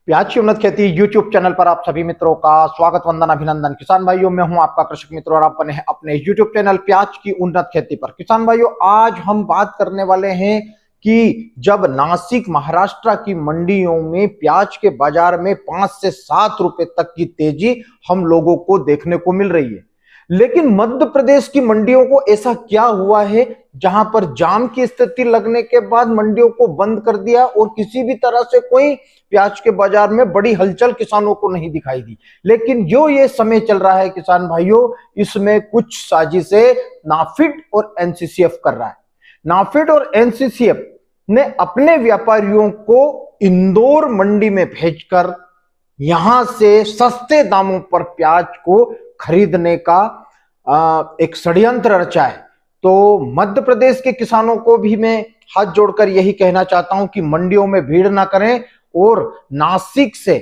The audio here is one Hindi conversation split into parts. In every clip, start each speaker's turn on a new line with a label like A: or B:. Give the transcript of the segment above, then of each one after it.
A: प्याज की उन्नत खेती यूट्यूब चैनल पर आप सभी मित्रों का स्वागत, वंदन, अभिनंदन। किसान भाइयों, मैं हूं आपका कृषक मित्र और आप बने हैं अपने यूट्यूब चैनल प्याज की उन्नत खेती पर। किसान भाइयों, आज हम बात करने वाले हैं कि जब नासिक महाराष्ट्र की मंडियों में प्याज के बाजार में 5 से 7 रुपए तक की तेजी हम लोगों को देखने को मिल रही है, लेकिन मध्य प्रदेश की मंडियों को ऐसा क्या हुआ है जहां पर जाम की स्थिति लगने के बाद मंडियों को बंद कर दिया और किसी भी तरह से कोई प्याज के बाजार में बड़ी हलचल किसानों को नहीं दिखाई दी। लेकिन जो ये समय चल रहा है किसान भाइयों, इसमें कुछ साजिशें नाफेड और एनसीसीएफ कर रहा है। नाफेड और एनसीसीएफ ने अपने व्यापारियों को इंदौर मंडी में भेजकर यहां से सस्ते दामों पर प्याज को खरीदने का एक षड्यंत्र रचा है। तो मध्य प्रदेश के किसानों को भी मैं हाथ जोड़कर यही कहना चाहता हूं कि मंडियों में भीड़ ना करें और नासिक से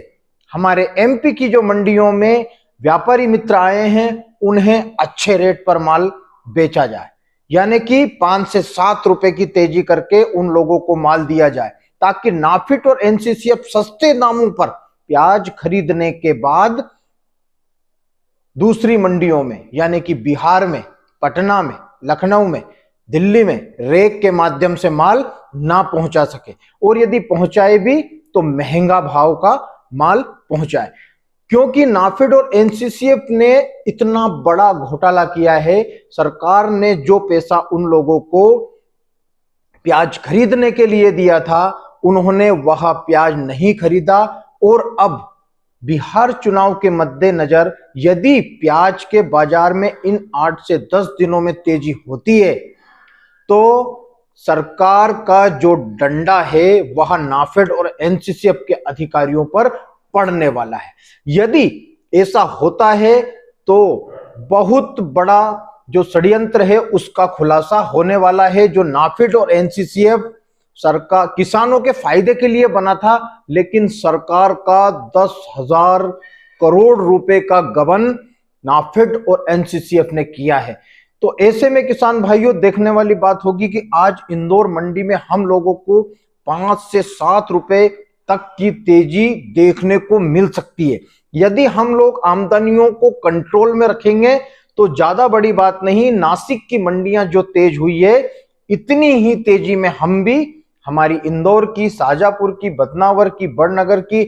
A: हमारे एमपी की जो मंडियों में व्यापारी मित्र आए हैं उन्हें अच्छे रेट पर माल बेचा जाए, यानी कि 5 से 7 रुपए की तेजी करके उन लोगों को माल दिया जाए, ताकि नाफेड और एनसीसीएफ सस्ते दामों पर प्याज खरीदने के बाद दूसरी मंडियों में यानी कि बिहार में, पटना में, लखनऊ में, दिल्ली में रेक के माध्यम से माल ना पहुंचा सके, और यदि पहुंचाए भी तो महंगा भाव का माल पहुंचाए। क्योंकि नाफेड और एनसीसीएफ ने इतना बड़ा घोटाला किया है, सरकार ने जो पैसा उन लोगों को प्याज खरीदने के लिए दिया था उन्होंने वह प्याज नहीं खरीदा, और अब बिहार चुनाव के मद्देनजर यदि प्याज के बाजार में इन 8 से 10 दिनों में तेजी होती है तो सरकार का जो डंडा है वह नाफेड और एनसीसीएफ के अधिकारियों पर पड़ने वाला है। यदि ऐसा होता है तो बहुत बड़ा जो षड्यंत्र है उसका खुलासा होने वाला है, जो नाफेड और एनसीसीएफ सरकार किसानों के फायदे के लिए बना था, लेकिन सरकार का 10,000 करोड़ रुपए का गबन नाफेड और एनसीसीएफ ने किया है। तो ऐसे में किसान भाइयों, देखने वाली बात होगी कि आज इंदौर मंडी में हम लोगों को 5 से 7 रुपए तक की तेजी देखने को मिल सकती है। यदि हम लोग आमदनियों को कंट्रोल में रखेंगे तो ज्यादा बड़ी बात नहीं, नासिक की मंडियां जो तेज हुई है इतनी ही तेजी में हम भी हमारी इंदौर की, शाजापुर की, बदनावर की, बड़नगर की,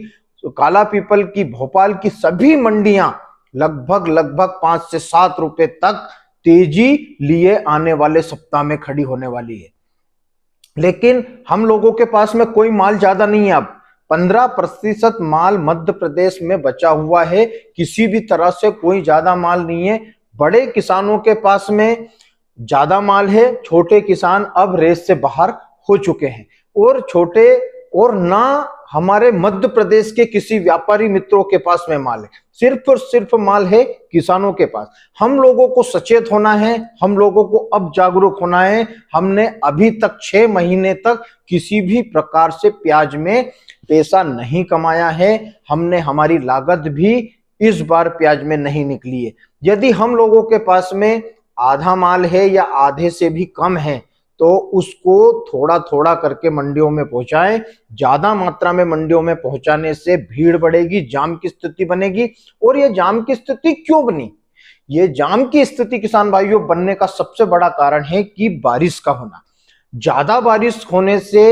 A: काला पीपल की, भोपाल की सभी मंडियां लगभग 5 से 7 रुपए तक तेजी लिए आने वाले सप्ताह में खड़ी होने वाली है। लेकिन हम लोगों के पास में कोई माल ज्यादा नहीं है। अब 15% माल मध्य प्रदेश में बचा हुआ है, किसी भी तरह से कोई ज्यादा माल नहीं है। बड़े किसानों के पास में ज्यादा माल है, छोटे किसान अब रेस से बाहर हो चुके हैं, और छोटे और ना हमारे मध्य प्रदेश के किसी व्यापारी मित्रों के पास में माल है, सिर्फ और सिर्फ माल है किसानों के पास। हम लोगों को सचेत होना है, हम लोगों को अब जागरूक होना है। हमने अभी तक 6 महीने तक किसी भी प्रकार से प्याज में पैसा नहीं कमाया है, हमने हमारी लागत भी इस बार प्याज में नहीं निकली है। यदि हम लोगों के पास में आधा माल है या आधे से भी कम है तो उसको थोड़ा थोड़ा करके मंडियों में पहुंचाएं। ज्यादा मात्रा में मंडियों में पहुंचाने से भीड़ बढ़ेगी, जाम की स्थिति बनेगी। और ये जाम की स्थिति क्यों बनी? ये जाम की स्थिति किसान भाइयों बनने का सबसे बड़ा कारण है कि बारिश का होना। ज्यादा बारिश होने से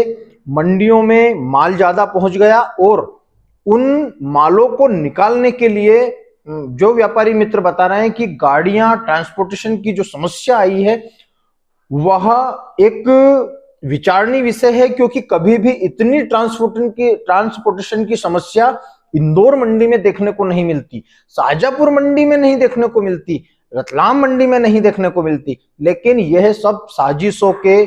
A: मंडियों में माल ज्यादा पहुंच गया, और उन मालों को निकालने के लिए जो व्यापारी मित्र बता रहे हैं कि गाड़ियां, ट्रांसपोर्टेशन की जो समस्या आई है वह एक विचारणीय विषय है, क्योंकि कभी भी इतनी ट्रांसपोर्टेशन की समस्या इंदौर मंडी में देखने को नहीं मिलती, शाजापुर मंडी में नहीं देखने को मिलती, रतलाम मंडी में नहीं देखने को मिलती। लेकिन यह सब साजिशों के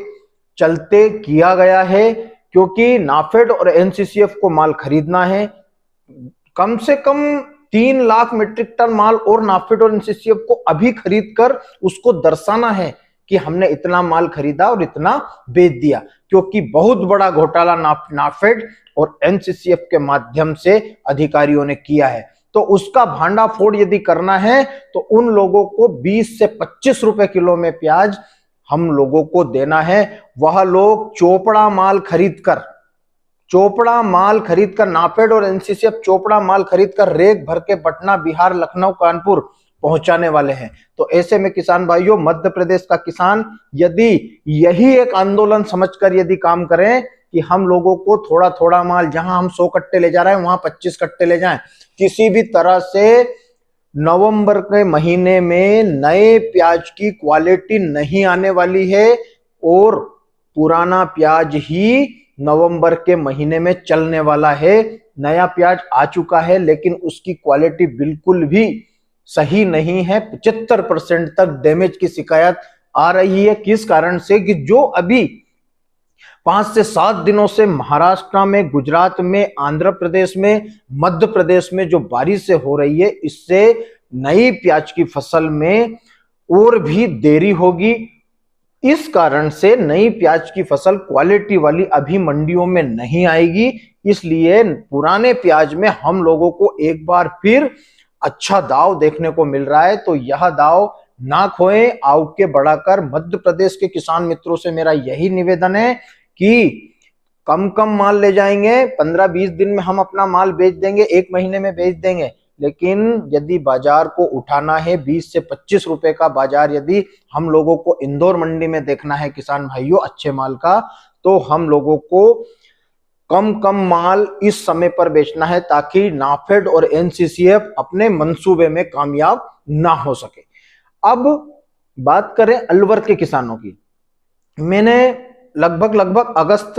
A: चलते किया गया है, क्योंकि नाफेड और एनसीसीएफ को माल खरीदना है। कम से कम 3 लाख मीट्रिक टन माल और नाफेड और एनसीसीएफ को अभी खरीद कर उसको दर्शाना है कि हमने इतना माल खरीदा और इतना बेच दिया, क्योंकि बहुत बड़ा घोटाला नाफेड और एनसीसीएफ के माध्यम से अधिकारियों ने किया है। तो उसका भांडाफोड़ यदि करना है तो उन लोगों को 20 से 25 रुपए किलो में प्याज हम लोगों को देना है। वह लोग चोपड़ा माल खरीद कर चोपड़ा माल खरीदकर नाफेड और एनसीसीएफ चोपड़ा माल खरीदकर रेक भर के पटना, बिहार, लखनऊ, कानपुर पहुंचाने वाले हैं। तो ऐसे में किसान भाइयों, मध्य प्रदेश का किसान यदि यही एक आंदोलन समझकर यदि काम करें कि हम लोगों को थोड़ा थोड़ा माल, जहां हम 100 कट्टे ले जा रहे हैं वहां 25 कट्टे ले जाएं, किसी भी तरह से नवंबर के महीने में नए प्याज की क्वालिटी नहीं आने वाली है और पुराना प्याज ही नवंबर के महीने में चलने वाला है। नया प्याज आ चुका है लेकिन उसकी क्वालिटी बिल्कुल भी सही नहीं है। 75% तक डैमेज की शिकायत आ रही है। किस कारण से कि जो अभी 5 से 7 दिनों से महाराष्ट्र में, गुजरात में, आंध्र प्रदेश में, मध्य प्रदेश में जो बारिश से हो रही है, इससे नई प्याज की फसल में और भी देरी होगी। इस कारण से नई प्याज की फसल क्वालिटी वाली अभी मंडियों में नहीं आएगी। इसलिए पुराने प्याज में हम लोगों को एक बार फिर अच्छा दाव देखने को मिल रहा है। तो यह दाव ना खोएं, आउ के बढ़ाकर। मध्य प्रदेश के किसान मित्रों से मेरा यही निवेदन है कि कम कम माल ले जाएंगे, 15-20 दिन में हम अपना माल बेच देंगे, 1 महीने में बेच देंगे। लेकिन यदि बाजार को उठाना है, 20 से 25 रुपए का बाजार यदि हम लोगों को इंदौर मंडी में देखना है किसान भाइयों अच्छे माल का, तो हम लोगों को कम कम माल इस समय पर बेचना है ताकि नाफेड और एनसीसीएफ अपने मंसूबे में कामयाब ना हो सके। अब बात करें अलवर के किसानों की। मैंने लगभग अगस्त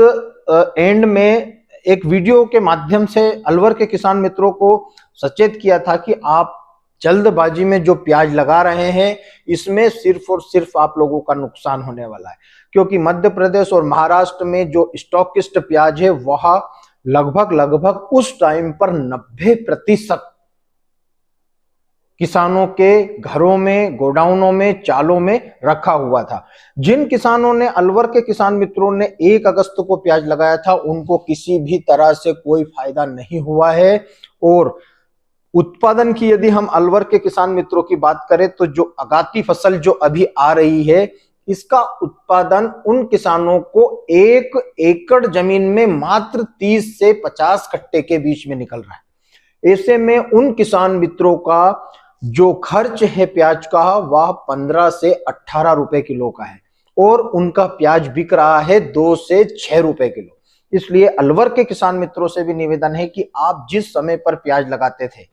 A: एंड में एक वीडियो के माध्यम से अलवर के किसान मित्रों को सचेत किया था कि आप जल्दबाजी में जो प्याज लगा रहे हैं इसमें सिर्फ और सिर्फ आप लोगों का नुकसान होने वाला है, क्योंकि मध्य प्रदेश और महाराष्ट्र में जो स्टॉकिस्ट प्याज है वह लगभग उस टाइम पर 90% किसानों के घरों में, गोडाउनों में, चालों में रखा हुआ था। जिन किसानों ने, अलवर के किसान मित्रों ने 1 अगस्त को प्याज लगाया था, उनको किसी भी तरह से कोई फायदा नहीं हुआ है। और उत्पादन की यदि हम अलवर के किसान मित्रों की बात करें तो जो आगाती फसल जो अभी आ रही है, इसका उत्पादन उन किसानों को 1 एकड़ जमीन में मात्र 30 से 50 कट्टे के बीच में निकल रहा है। ऐसे में उन किसान मित्रों का जो खर्च है प्याज का वह 15 से 18 रुपए किलो का है और उनका प्याज बिक रहा है 2 से 6 रुपए किलो। इसलिए अलवर के किसान मित्रों से भी निवेदन है कि आप जिस समय पर प्याज लगाते थे,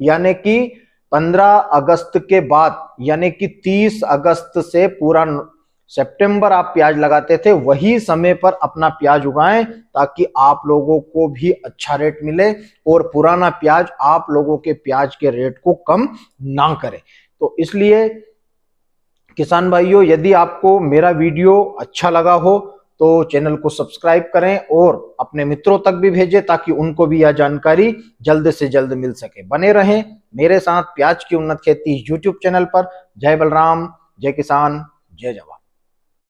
A: यानी कि 15 अगस्त के बाद, यानी कि 30 अगस्त से पूरा सितंबर आप प्याज लगाते थे, वही समय पर अपना प्याज उगाएं ताकि आप लोगों को भी अच्छा रेट मिले और पुराना प्याज आप लोगों के प्याज के रेट को कम ना करे। तो इसलिए किसान भाइयों, यदि आपको मेरा वीडियो अच्छा लगा हो तो चैनल को सब्सक्राइब करें और अपने मित्रों तक भी भेजें ताकि उनको भी यह जानकारी जल्द से जल्द मिल सके। बने रहें मेरे साथ प्याज की उन्नत खेती यूट्यूब चैनल पर। जय बलराम, जय किसान, जय जवान।